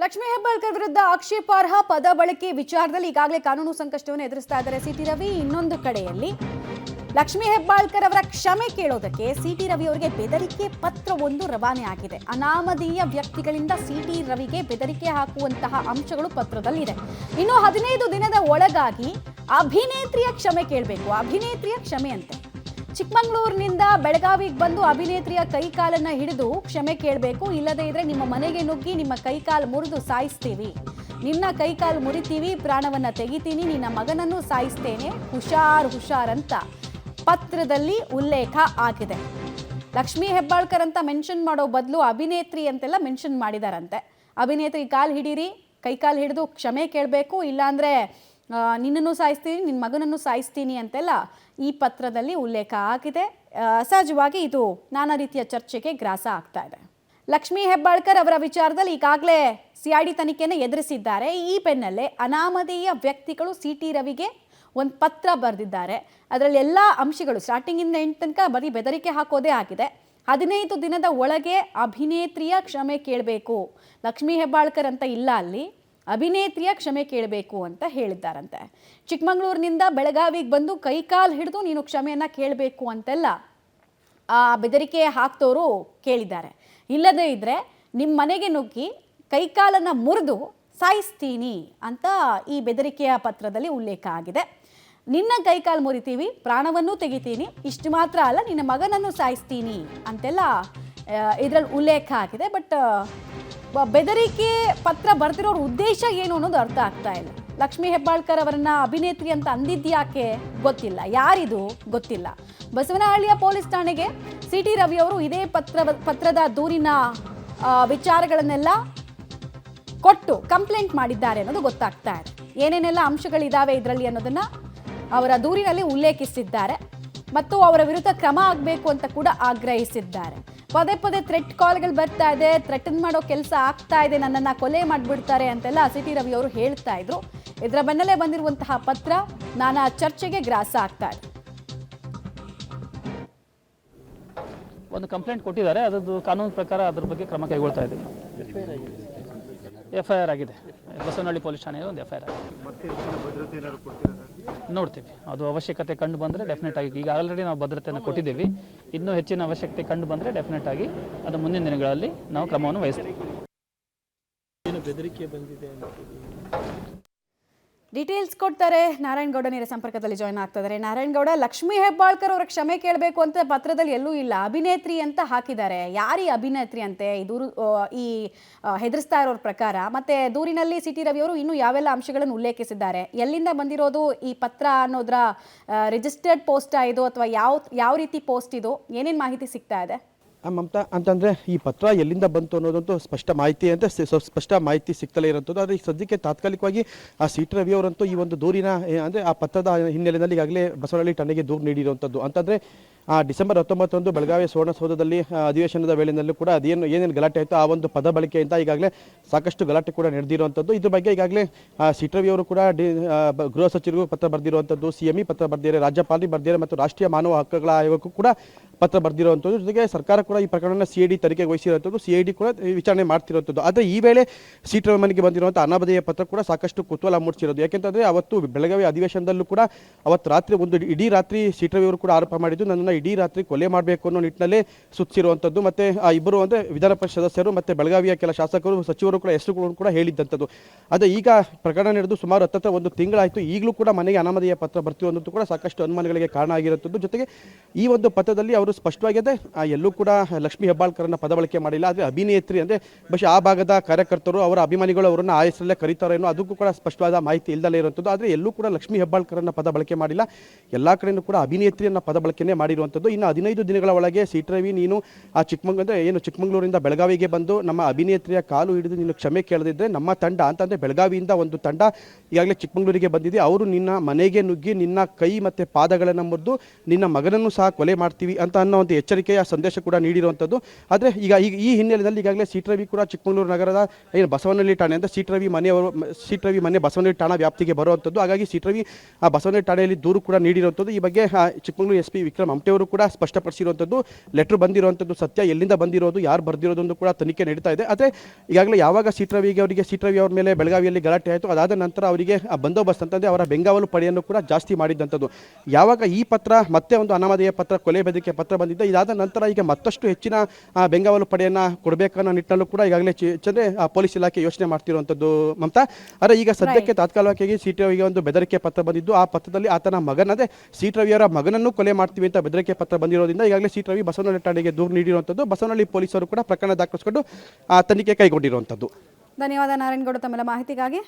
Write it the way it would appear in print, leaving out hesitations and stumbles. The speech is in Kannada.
ಲಕ್ಷ್ಮೀ ಹೆಬ್ಬಾಳ್ಕರ್ ವಿರುದ್ಧ ಆಕ್ಷೇಪಾರ್ಹ ಪದ ಬಳಕೆ ವಿಚಾರದಲ್ಲಿ ಈಗಾಗಲೇ ಕಾನೂನು ಸಂಕಷ್ಟವನ್ನು ಎದುರಿಸ್ತಾ ಇದ್ದಾರೆ ಸಿಟಿ ರವಿ. ಇನ್ನೊಂದು ಕಡೆಯಲ್ಲಿ ಲಕ್ಷ್ಮೀ ಹೆಬ್ಬಾಳ್ಕರ್ ಅವರ ಕ್ಷಮೆ ಕೇಳೋದಕ್ಕೆ ಸಿಟಿ ರವಿ ಅವರಿಗೆ ಬೆದರಿಕೆ ಪತ್ರವೊಂದು ರವಾನೆ ಆಗಿದೆ. ಅನಾಮಧೇಯ ವ್ಯಕ್ತಿಗಳಿಂದ ಸಿಟಿ ರವಿಗೆ ಬೆದರಿಕೆ ಹಾಕುವಂತಹ ಅಂಶಗಳು ಪತ್ರದಲ್ಲಿದೆ. ಇನ್ನು 15 ದಿನದ ಒಳಗಾಗಿ ಅಭಿನೇತ್ರಿಯ ಕ್ಷಮೆ ಕೇಳಬೇಕು. ಅಭಿನೇತ್ರಿಯ ಕ್ಷಮೆ ಅಂತೆ. ಚಿಕ್ಕಮಗಳೂರಿನಿಂದ ಬೆಳಗಾವಿಗೆ ಬಂದು ಅಭಿನೇತ್ರಿಯ ಕೈಕಾಲನ್ನ ಹಿಡಿದು ಕ್ಷಮೆ ಕೇಳಬೇಕು. ಇಲ್ಲದೇ ಇದ್ರೆ ನಿಮ್ಮ ಮನೆಗೆ ನುಗ್ಗಿ ನಿಮ್ಮ ಕೈಕಾಲು ಮುರಿದು ಸಾಯಿಸ್ತೀವಿ, ನಿನ್ನ ಕೈಕಾಲು ಮುರಿತೀವಿ, ಪ್ರಾಣವನ್ನ ತೆಗಿತೀನಿ, ನಿನ್ನ ಮಗನನ್ನು ಸಾಯಿಸ್ತೇನೆ, ಹುಷಾರ್ ಹುಷಾರ್ ಅಂತ ಪತ್ರದಲ್ಲಿ ಉಲ್ಲೇಖ ಆಗಿದೆ. ಲಕ್ಷ್ಮೀ ಹೆಬ್ಬಾಳ್ಕರ್ ಅಂತ ಮೆನ್ಷನ್ ಮಾಡೋ ಬದಲು ಅಭಿನೇತ್ರಿ ಅಂತೆಲ್ಲ ಮೆನ್ಷನ್ ಮಾಡಿದಾರಂತೆ. ಅಭಿನೇತ್ರಿ ಕಾಲು ಹಿಡೀರಿ, ಕೈಕಾಲು ಹಿಡಿದು ಕ್ಷಮೆ ಕೇಳಬೇಕು, ಇಲ್ಲಾಂದ್ರೆ ನಿನ್ನನ್ನು ಸಾಯಿಸ್ತೀನಿ, ನಿನ್ನ ಮಗನನ್ನು ಸಾಯಿಸ್ತೀನಿ ಅಂತೆಲ್ಲ ಈ ಪತ್ರದಲ್ಲಿ ಉಲ್ಲೇಖ ಆಗಿದೆ. ಸಹಜವಾಗಿ ಇದು ನಾನಾ ರೀತಿಯ ಚರ್ಚೆಗೆ ಗ್ರಾಸ ಆಗ್ತಾ ಇದೆ. ಲಕ್ಷ್ಮೀ ಹೆಬ್ಬಾಳ್ಕರ್ ಅವರ ವಿಚಾರದಲ್ಲಿ ಈಗಾಗಲೇ ಸಿಐಡಿ ತನಿಖೆಯನ್ನು ಎದುರಿಸಿದ್ದಾರೆ. ಈ ಬೆನ್ನಲ್ಲೇ ಅನಾಮಧೇಯ ವ್ಯಕ್ತಿಗಳು ಸಿಟಿ ರವಿಗೆ ಒಂದು ಪತ್ರ ಬರೆದಿದ್ದಾರೆ. ಅದರಲ್ಲಿ ಎಲ್ಲ ಅಂಶಗಳು ಸ್ಟಾರ್ಟಿಂಗಿಂದ ಎಂಡ್ ತನಕ ಬರೀ ಬೆದರಿಕೆ ಹಾಕೋದೇ ಆಗಿದೆ. 15 ದಿನದ ಒಳಗೆ ಅಭಿನೇತ್ರಿಯ ಕ್ಷಮೆ ಕೇಳಬೇಕು, ಲಕ್ಷ್ಮೀ ಹೆಬ್ಬಾಳ್ಕರ್ ಅಂತ ಇಲ್ಲ ಅಲ್ಲಿ, ಅಭಿನೇತ್ರಿಯ ಕ್ಷಮೆ ಕೇಳಬೇಕು ಅಂತ ಹೇಳಿದ್ದಾರಂತೆ. ಚಿಕ್ಕಮಗಳೂರಿನಿಂದ ಬೆಳಗಾವಿಗೆ ಬಂದು ಕೈಕಾಲು ಹಿಡಿದು ನೀನು ಕ್ಷಮೆಯನ್ನು ಕೇಳಬೇಕು ಅಂತೆಲ್ಲ ಆ ಬೆದರಿಕೆ ಹಾಕ್ತೋರು ಕೇಳಿದ್ದಾರೆ. ಇಲ್ಲದೇ ಇದ್ದರೆ ನಿಮ್ಮ ಮನೆಗೆ ನುಗ್ಗಿ ಕೈಕಾಲನ್ನು ಮುರಿದು ಸಾಯಿಸ್ತೀನಿ ಅಂತ ಈ ಬೆದರಿಕೆಯ ಪತ್ರದಲ್ಲಿ ಉಲ್ಲೇಖ ಆಗಿದೆ. ನಿನ್ನ ಕೈಕಾಲು ಮುರಿತೀವಿ, ಪ್ರಾಣವನ್ನು ತೆಗಿತೀನಿ, ಇಷ್ಟು ಮಾತ್ರ ಅಲ್ಲ ನಿನ್ನ ಮಗನನ್ನು ಸಾಯಿಸ್ತೀನಿ ಅಂತೆಲ್ಲ ಇದರಲ್ಲಿ ಉಲ್ಲೇಖ ಆಗಿದೆ. ಬಟ್ ಬೆದರಿಕೆ ಪತ್ರ ಬರ್ತಿರೋರ ಉದ್ದೇಶ ಏನು ಅನ್ನೋದು ಅರ್ಥ ಆಗ್ತಾ ಇಲ್ಲ. ಲಕ್ಷ್ಮೀ ಹೆಬ್ಬಾಳ್ಕರ್ ಅವರನ್ನ ಅಭಿನೇತ್ರಿ ಅಂತ ಅಂದಿದ್ಯಾಕೆ ಗೊತ್ತಿಲ್ಲ, ಯಾರಿದು ಗೊತ್ತಿಲ್ಲ. ಬಸವನಹಳ್ಳಿಯ ಪೊಲೀಸ್ ಠಾಣೆಗೆ ಸಿಟಿ ರವಿ ಅವರು ಇದೇ ಪತ್ರದ ದೂರಿನ ವಿಚಾರಗಳನ್ನೆಲ್ಲ ಕೊಟ್ಟು ಕಂಪ್ಲೇಂಟ್ ಮಾಡಿದ್ದಾರೆ ಅನ್ನೋದು ಗೊತ್ತಾಗ್ತಾ ಇದೆ. ಏನೇನೆಲ್ಲ ಅಂಶಗಳಿದಾವೆ ಇದರಲ್ಲಿ ಅನ್ನೋದನ್ನ ಅವರ ದೂರಿನಲ್ಲಿ ಉಲ್ಲೇಖಿಸಿದ್ದಾರೆ ಮತ್ತು ಅವರ ವಿರುದ್ಧ ಕ್ರಮ ಆಗಬೇಕು ಅಂತ ಕೂಡ ಆಗ್ರಹಿಸಿದ್ದಾರೆ. ಪದೇ ಪದೇ ಥ್ರೆಟ್ ಕಾಲ್ಗಳು ಬರ್ತಾ ಇದೆ, ಥ್ರೆಟನ್ ಮಾಡೋ ಕೆಲಸ ಆಗ್ತಾ ಇದೆ, ನನ್ನನ್ನು ಕೊಲೆ ಮಾಡಿಬಿಡ್ತಾರೆ ಅಂತೆಲ್ಲ ಸಿಟಿ ರವಿ ಅವರು ಹೇಳ್ತಾ ಇದ್ರು. ಇದರ ಬೆನ್ನಲ್ಲೇ ಬಂದಿರುವಂತಹ ಪತ್ರ ನಾನಾ ಚರ್ಚೆಗೆ ಗ್ರಾಸ ಆಗ್ತಾ ಇದೆ. ಒಂದು ಕಂಪ್ಲೇಂಟ್ ಕೊಟ್ಟಿದ್ದಾರೆ, ಅದರದ್ದು ಕಾನೂನು ಪ್ರಕಾರ ಅದ್ರ ಬಗ್ಗೆ ಕ್ರಮ ಕೈಗೊಳ್ತಾ ಇದ್ದೀವಿ. FIR ಆಗಿದೆ, ಬಸವನಹಳ್ಳಿ ಪೊಲೀಸ್ ಠಾಣೆಯಲ್ಲಿ ಒಂದು FIR ಆಗಿದೆ. ನೋಡ್ತೀವಿ, ಅದು ಅವಶ್ಯಕತೆ ಕಂಡು ಬಂದರೆ ಡೆಫಿನೆಟ್ ಆಗಿ, ಈಗ ಆಲ್ರೆಡಿ ನಾವು ಭದ್ರತೆಯನ್ನು ಕೊಟ್ಟಿದ್ದೀವಿ, ಇನ್ನೂ ಹೆಚ್ಚಿನ ಅವಶ್ಯಕತೆ ಕಂಡು ಬಂದರೆ ಡೆಫಿನೆಟ್ ಆಗಿ ಅದು ಮುಂದಿನ ದಿನಗಳಲ್ಲಿ ನಾವು ಕ್ರಮವನ್ನು ವಹಿಸ್ತೀವಿ. ಏನು ಬೆದರಿಕೆ ಬಂದಿದೆ ಡೀಟೇಲ್ಸ್ ಕೊಡ್ತಾರೆ ನಾರಾಯಣಗೌಡ ನೇರ ಸಂಪರ್ಕದಲ್ಲಿ ಜಾಯ್ನ್ ಆಗ್ತಾ ಇದ್ದಾರೆ. ನಾರಾಯಣಗೌಡ, ಲಕ್ಷ್ಮೀ ಹೆಬ್ಬಾಳ್ಕರ್ ಅವರ ಕ್ಷಮೆ ಕೇಳಬೇಕು ಅಂತ ಪತ್ರದಲ್ಲಿ ಎಲ್ಲೂ ಇಲ್ಲ, ಅಭಿನೇತ್ರಿ ಅಂತ ಹಾಕಿದ್ದಾರೆ. ಯಾರೀ ಅಭಿನೇತ್ರಿ ಅಂತೆ ಈ ಹೆದರಿಸ್ತಾ ಇರೋರ ಪ್ರಕಾರ? ಮತ್ತೆ ದೂರಿನಲ್ಲಿ ಸಿಟಿ ರವಿ ಅವರು ಇನ್ನೂ ಯಾವೆಲ್ಲ ಅಂಶಗಳನ್ನು ಉಲ್ಲೇಖಿಸಿದ್ದಾರೆ? ಎಲ್ಲಿಂದ ಬಂದಿರೋದು ಈ ಪತ್ರ ಅನ್ನೋದ್ರ ರಿಜಿಸ್ಟರ್ಡ್ ಪೋಸ್ಟ್ ಇದು ಅಥವಾ ಯಾವ ರೀತಿ ಪೋಸ್ಟ್ ಇದು? ಏನೇನು ಮಾಹಿತಿ ಸಿಗ್ತಾ ಇದೆ? ಮಮತಾ, ಅಂತಂದರೆ ಈ ಪತ್ರ ಎಲ್ಲಿಂದ ಬಂತು ಅನ್ನೋದಂತೂ ಸ್ಪಷ್ಟ ಮಾಹಿತಿ ಸಿಗ್ತಲೇ ಇರೋಂಥದ್ದು. ಆದರೆ ಈಗ ಸದ್ಯಕ್ಕೆ ತಾತ್ಕಾಲಿಕವಾಗಿ ಆ ಸಿಟಿ ರವಿ ಅವರಂತೂ ಈ ಒಂದು ದೂರಿನ ಅಂದರೆ ಆ ಪತ್ರದ ಹಿನ್ನೆಲೆಯಲ್ಲಿ ಈಗಾಗಲೇ ಬಸವನಹಳ್ಳಿ ಠಾಣೆಗೆ ದೂರು ನೀಡಿರುವಂಥದ್ದು. ಅಂತಂದರೆ ಡಿಸೆಂಬರ್ 19 ಬೆಳಗಾವಿ ಸುವರ್ಣಸೌಧದಲ್ಲಿ ಅಧಿವೇಶನದ ವೇಳೆಯಲ್ಲೂ ಕೂಡ ಏನೇನು ಗಲಾಟೆ ಆಯಿತು ಆ ಒಂದು ಪದ ಬಳಕೆಯಿಂದ ಈಗಾಗಲೇ ಸಾಕಷ್ಟು ಗಲಾಟೆ ಕೂಡ ನಡೆದಿರುವಂಥದ್ದು. ಇದ್ರ ಬಗ್ಗೆ ಈಗಾಗಲೇ ಸಿಟಿ ರವಿ ಅವರು ಕೂಡ ಗೃಹ ಸಚಿವರಿಗೂ ಪತ್ರ ಬರೆದಿರುವಂಥದ್ದು, CME ಪತ್ರ ಬರೆದಿದ್ದಾರೆ, ರಾಜ್ಯಪಾಲರಿಗೆ ಬರೆದಿದ್ದಾರೆ ಮತ್ತು ರಾಷ್ಟ್ರೀಯ ಮಾನವ ಹಕ್ಕುಗಳ ಆಯೋಗಕ್ಕೂ ಕೂಡ ಪತ್ರ ಬರೆದಿರುವಂಥದ್ದು. ಜೊತೆಗೆ ಸರ್ಕಾರ ಕೂಡ ಈ ಪ್ರಕರಣವನ್ನು CID ತನಿಖೆಗೆ ವಹಿಸಿರುವಂಥದ್ದು, CID ಕೂಡ ವಿಚಾರಣೆ ಮಾಡ್ತಿರುವಂಥದ್ದು. ಆದರೆ ಈ ವೇಳೆ ಸಿಟಿ ರವಿ ಮನೆಗೆ ಬಂದಿರುವಂಥ ಅನಾಮಧೇಯ ಪತ್ರ ಕೂಡ ಸಾಕಷ್ಟು ಕುತೂಹಲ ಮೂಡಿಸಿರೋದು. ಯಾಕೆಂತಂದರೆ ಅವತ್ತು ಬೆಳಗಾವಿ ಅಧಿವೇಶನದಲ್ಲೂ ಕೂಡ ಅವತ್ತು ರಾತ್ರಿ ಇಡೀ ರಾತ್ರಿ ಸಿಟಿ ರವಿ ಅವರು ಕೂಡ ಆರೋಪ ಮಾಡಿದ್ದು, ನನ್ನನ್ನು ಇಡೀ ರಾತ್ರಿ ಕೊಲೆ ಮಾಡಬೇಕು ಅನ್ನೋ ನಿಟ್ಟಿನಲ್ಲಿ ಸುತ್ತಿರುವಂಥದ್ದು. ಮತ್ತು ಆ ಇಬ್ಬರು ಅಂದರೆ ವಿಧಾನ ಪರಿಷತ್ ಸದಸ್ಯರು ಮತ್ತು ಬೆಳಗಾವಿಯ ಕೆಲ ಶಾಸಕರು, ಸಚಿವರು ಕೂಡ ಹೆಸರುಗಳನ್ನು ಕೂಡ ಹೇಳಿದ್ದಂಥದ್ದು. ಅದೇ ಈಗ ಪ್ರಕರಣ ನಡೆದು ಸುಮಾರು 1 ತಿಂಗಳಾಯಿತು, ಈಗಲೂ ಕೂಡ ಮನೆಗೆ ಅನಾಮಧೇಯ ಪತ್ರ ಬರ್ತಿರುವಂಥದ್ದು ಕೂಡ ಸಾಕಷ್ಟು ಅನುಮಾನಗಳಿಗೆ ಕಾರಣ ಆಗಿರುವಂಥದ್ದು. ಜೊತೆಗೆ ಈ ಒಂದು ಪತ್ರದಲ್ಲಿ ಅವರು ಸ್ಪಷ್ಟವಾಗಿದೆ, ಎಲ್ಲೂ ಕೂಡ ಲಕ್ಷ್ಮೀ ಹೆಬ್ಬಾಳ್ಕರನ್ನ ಪದ ಬಳಕೆ ಮಾಡಿಲ್ಲ. ಆದರೆ ಅಭಿನೇತ್ರಿ ಅಂದರೆ ಬಹುಶಃ ಆ ಭಾಗದ ಕಾರ್ಯಕರ್ತರು, ಅವರ ಅಭಿಮಾನಿಗಳು ಅವರನ್ನು ಆ ಹೆಸರಲ್ಲೇ ಕರೀತಾರೇನೋ ಅದಕ್ಕೂ ಕೂಡ ಸ್ಪಷ್ಟವಾದ ಮಾಹಿತಿ ಇಲ್ಲದಲ್ಲೇ ಇರುವಂಥದ್ದು. ಆದರೆ ಎಲ್ಲೂ ಕೂಡ ಲಕ್ಷ್ಮೀ ಹೆಬ್ಬಾಳ್ಕರನ್ನ ಪದ ಬಳಕೆ ಮಾಡಿಲ್ಲ, ಎಲ್ಲ ಕಡೆಯೂ ಕೂಡ ಅಭಿನೇತ್ರಿಯನ್ನು ಪದ ಬಳಕೆನೇ ಮಾಡಿರುವಂಥದ್ದು. ಇನ್ನು 15 ದಿನಗಳ ಒಳಗೆ ಸಿಟಿ ರವಿ ನೀನು ಆ ಚಿಕ್ಕಮಗಳೂರಿಂದ ಬೆಳಗಾವಿಗೆ ಬಂದು ನಮ್ಮ ಅಭಿನೇತ್ರಿಯ ಕಾಲು ಹಿಡಿದು ನೀನು ಕ್ಷಮೆ ಕೇಳದಿದ್ದರೆ ನಮ್ಮ ತಂಡ ಅಂತಂದರೆ ಬೆಳಗಾವಿಯಿಂದ ಒಂದು ತಂಡ ಈಗಾಗಲೇ ಚಿಕ್ಕಮಗಳೂರಿಗೆ ಬಂದಿದೆ, ಅವರು ನಿನ್ನ ಮನೆಗೆ ನುಗ್ಗಿ ನಿನ್ನ ಕೈ ಮತ್ತು ಪಾದಗಳನ್ನು ಮುರಿದು ನಿನ್ನ ಮಗನನ್ನು ಸಹ ಕೊಲೆ ಮಾಡ್ತೀವಿ ಅಂತ ಅಂತ ಅನ್ನೋ ಒಂದು ಎಚ್ಚರಿಕೆಯ ಸಂದೇಶ ಕೂಡ ನೀಡಿರುವಂಥದ್ದು. ಆದರೆ ಈಗ ಈ ಹಿನ್ನೆಲೆಯಲ್ಲಿ ಈಗಾಗಲೇ ಸಿ ಟಿ ರವಿ ಕೂಡ ಚಿಕ್ಕಮಗಳೂರು ನಗರದ ಏನು ಬಸವನಹಳ್ಳಿ ಠಾಣೆ ಅಂತ ಸಿ ಟಿ ರವಿ ಮನೆ ಬಸವನಹಳ್ಳಿ ಠಾಣಾ ವ್ಯಾಪ್ತಿಗೆ ಬರುವಂಥದ್ದು. ಹಾಗಾಗಿ ಸಿ ಟಿ ರವಿ ಆ ಬಸವನಹಳ್ಳಿ ಠಾಣೆಯಲ್ಲಿ ದೂರು ಕೂಡ ನೀಡಿರುವಂಥದ್ದು. ಈ ಬಗ್ಗೆ ಚಿಕ್ಕಮಗಳೂರು SP ವಿಕ್ರಮ್ ಅಮಟೆ ಅವರು ಕೂಡ ಸ್ಪಷ್ಟಪಡಿಸಿರುವಂಥದ್ದು. ಲೆಟ್ರ್ ಬಂದಿರುವಂಥದ್ದು ಸತ್ಯ, ಎಲ್ಲಿಂದ ಬಂದಿರೋದು, ಯಾರು ಬರ್ದಿರೋದು ಕೂಡ ತನಿಖೆ ನಡೀತಾ ಇದೆ. ಆದರೆ ಈಗಾಗಲೇ ಯಾವಾಗ ಸಿ ಟಿ ರವಿ ಅವ್ರ ಮೇಲೆ ಬೆಳಗಾವಿಯಲ್ಲಿ ಗಲಾಟೆ ಆಯಿತು, ಅದಾದ ನಂತರ ಅವರಿಗೆ ಬಂದೋಬಸ್ತ್ ಅಂತಂದರೆ ಅವರ ಬೆಂಗಾವಲು ಪಡೆಯನ್ನು ಕೂಡ ಜಾಸ್ತಿ ಮಾಡಿದ್ದಂಥದ್ದು. ಯಾವಾಗ ಈ ಪತ್ರ ಮತ್ತೆ ಒಂದು ಅನಾಮಧೇಯ ಪತ್ರ, ಕೊಲೆ ಬೆದರಿಕೆ ಪತ್ರ ಬಂದಿದ್ದ, ಇದಾದ ನಂತರ ಈಗ ಮತ್ತಷ್ಟು ಹೆಚ್ಚಿನ ಬೆಂಗಾವಲು ಪಡೆಯನ್ನು ಕೊಡಬೇಕನ್ನೋ ನಿಟ್ಟಿನಲ್ಲೂ ಕೂಡ ಈಗಾಗಲೇ ಪೊಲೀಸ್ ಇಲಾಖೆ ಯೋಚನೆ ಮಾಡ್ತಿರುವಂಥದ್ದು ಮಮತಾ. ಆದರೆ ಈಗ ಸದ್ಯಕ್ಕೆ ತಾತ್ಕಾಲಿಕವಾಗಿ ಸಿ ಟಿ ರವಿಗೆ ಒಂದು ಬೆದರಿಕೆ ಪತ್ರ ಬಂದಿದ್ದು, ಆ ಪತ್ರದಲ್ಲಿ ಆತನ ಮಗನ ಅದೇ ಸಿ ಟಿ ರವಿಯವರ ಮಗನನ್ನು ಕೊಲೆ ಮಾಡ್ತೀವಿ ಅಂತ ಬೆದರಿಕೆ ಪತ್ರ ಬಂದಿರೋದ್ರಿಂದ ಈಗಾಗಲೇ ಸಿ ಟಿ ರವಿ ಬಸವನಹಳ್ಳಿ ಠಾಣೆಗೆ ದೂರು ನೀಡಿರುವಂಥದ್ದು. ಬಸವನಹಳ್ಳಿ ಪೊಲೀಸರು ಕೂಡ ಪ್ರಕರಣ ದಾಖಲಿಸಿಕೊಂಡು ತನಿಖೆ ಕೈಗೊಂಡಿರುವಂಥದ್ದು. ಧನ್ಯವಾದ ನಾರಾಯಣಗೌಡ ತಮ್ಮೆಲ್ಲ ಮಾಹಿತಿಗಾಗಿ.